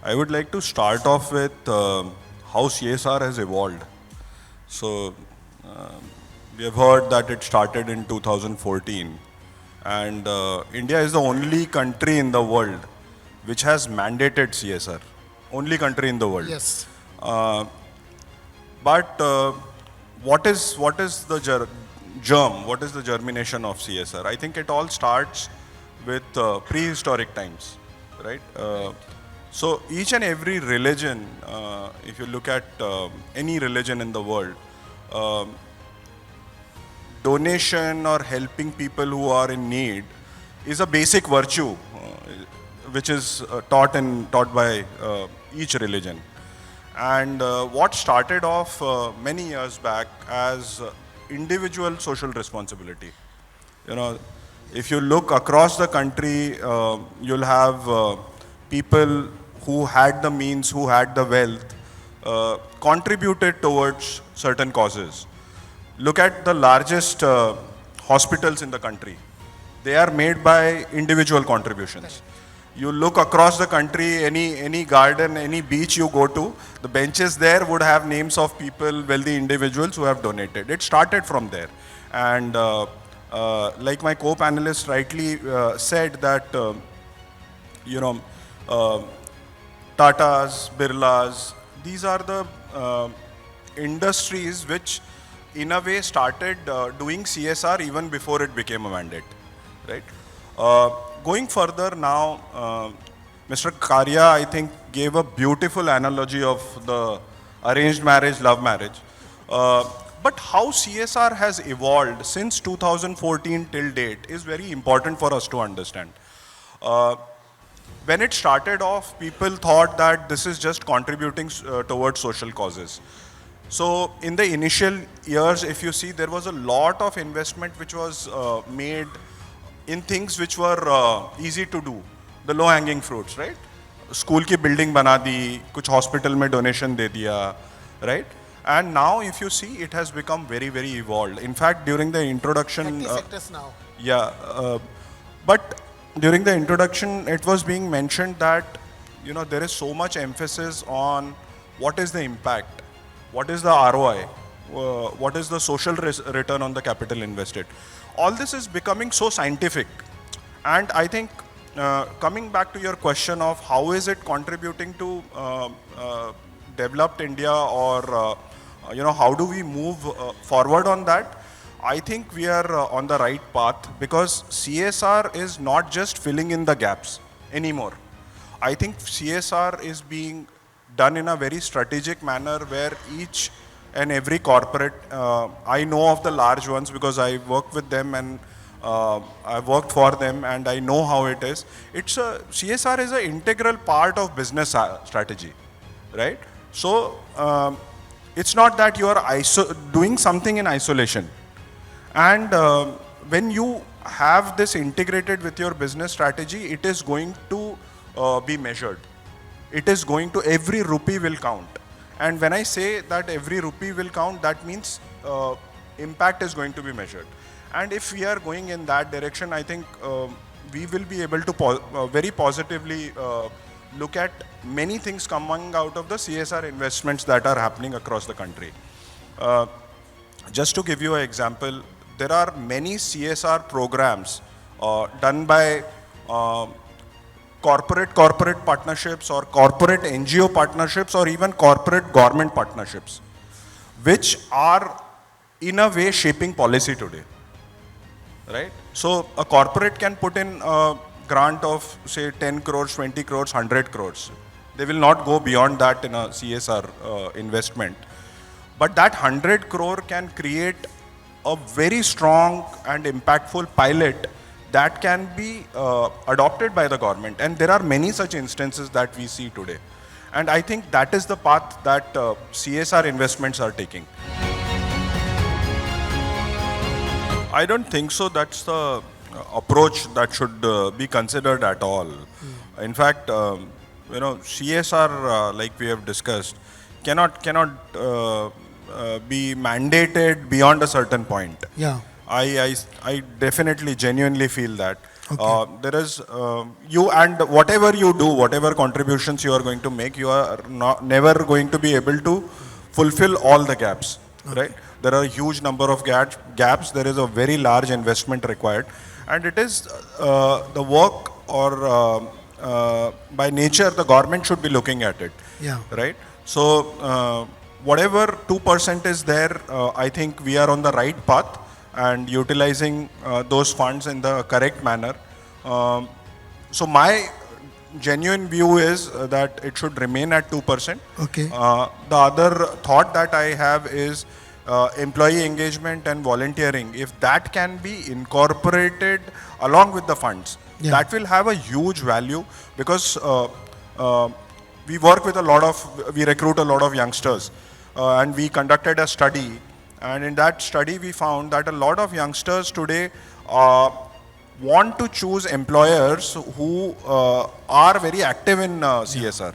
I would like to start off with how CSR has evolved. So, we have heard that it started in 2014, and India is the only country in the world which has mandated CSR. Only country in the world. Yes. But what is the germ? What is the germination of CSR? I think it all starts with prehistoric times, right? So each and every religion, if you look at any religion in the world, donation or helping people who are in need is a basic virtue, which is taught by each religion. And what started off many years back as individual social responsibility. You know, if you look across the country, you'll have people who had the means, who had the wealth, contributed towards certain causes. Look at the largest hospitals in the country. They are made by individual contributions. You look across the country, any garden, any beach you go to, the benches there would have names of people, wealthy individuals who have donated. It started from there. And like my co-panelist rightly said that, Tatas, Birlas, these are the industries which in a way started doing CSR even before it became a mandate, right? Going further now, Mr. Karya, I think, gave a beautiful analogy of the arranged marriage, love marriage. But how CSR has evolved since 2014 till date is very important for us to understand. When it started off, people thought that this is just contributing towards social causes. So in the initial years, if you see, there was a lot of investment which was made in things which were easy to do, the low-hanging fruits, right? School ki building bana di, kuch hospital mein donation de diya, right? And now if you see, it has become very, very evolved. In fact, during the introduction... 30 sectors now. Yeah, but during the introduction, it was being mentioned that, there is so much emphasis on what is the impact, what is the ROI, what is the social return on the capital invested. All this is becoming so scientific. And I think, coming back to your question of how is it contributing to developed India, or, how do we move forward on that? I think we are on the right path, because CSR is not just filling in the gaps anymore. I think CSR is being done in a very strategic manner where each and every corporate, I know of the large ones because I work with them and I've worked for them and I know how it is. CSR is an integral part of business strategy, right? So it's not that you are doing something in isolation. And when you have this integrated with your business strategy, it is going to be measured. It is going to, every rupee will count. And when I say that every rupee will count, that means impact is going to be measured. And if we are going in that direction, I think we will be able to very positively look at many things coming out of the CSR investments that are happening across the country. Just to give you an example, there are many CSR programs done by corporate partnerships or corporate NGO partnerships or even corporate government partnerships, which are in a way shaping policy today, right? So a corporate can put in a grant of say 10 crores, 20 crores, 100 crores. They will not go beyond that in a CSR investment. But that 100 crore can create a very strong and impactful pilot that can be adopted by the government. And there are many such instances that we see today. And I think that is the path that CSR investments are taking. I don't think so. That's the approach that should be considered at all. In fact, CSR, like we have discussed, cannot be mandated beyond a certain point. Yeah. I definitely, genuinely feel that. There is you, and whatever you do, whatever contributions you are going to make, you are never going to be able to fulfill all the gaps, right? There are a huge number of gaps. There is a very large investment required, and it is the work, or by nature, the government should be looking at it, right? So whatever 2% is there, I think we are on the right path and utilizing those funds in the correct manner. So my genuine view is that it should remain at 2%. Okay. The other thought that I have is employee engagement and volunteering. If that can be incorporated along with the funds, that will have a huge value, because we work with we recruit a lot of youngsters, and we conducted a study, and in that study we found that a lot of youngsters today want to choose employers who are very active in CSR.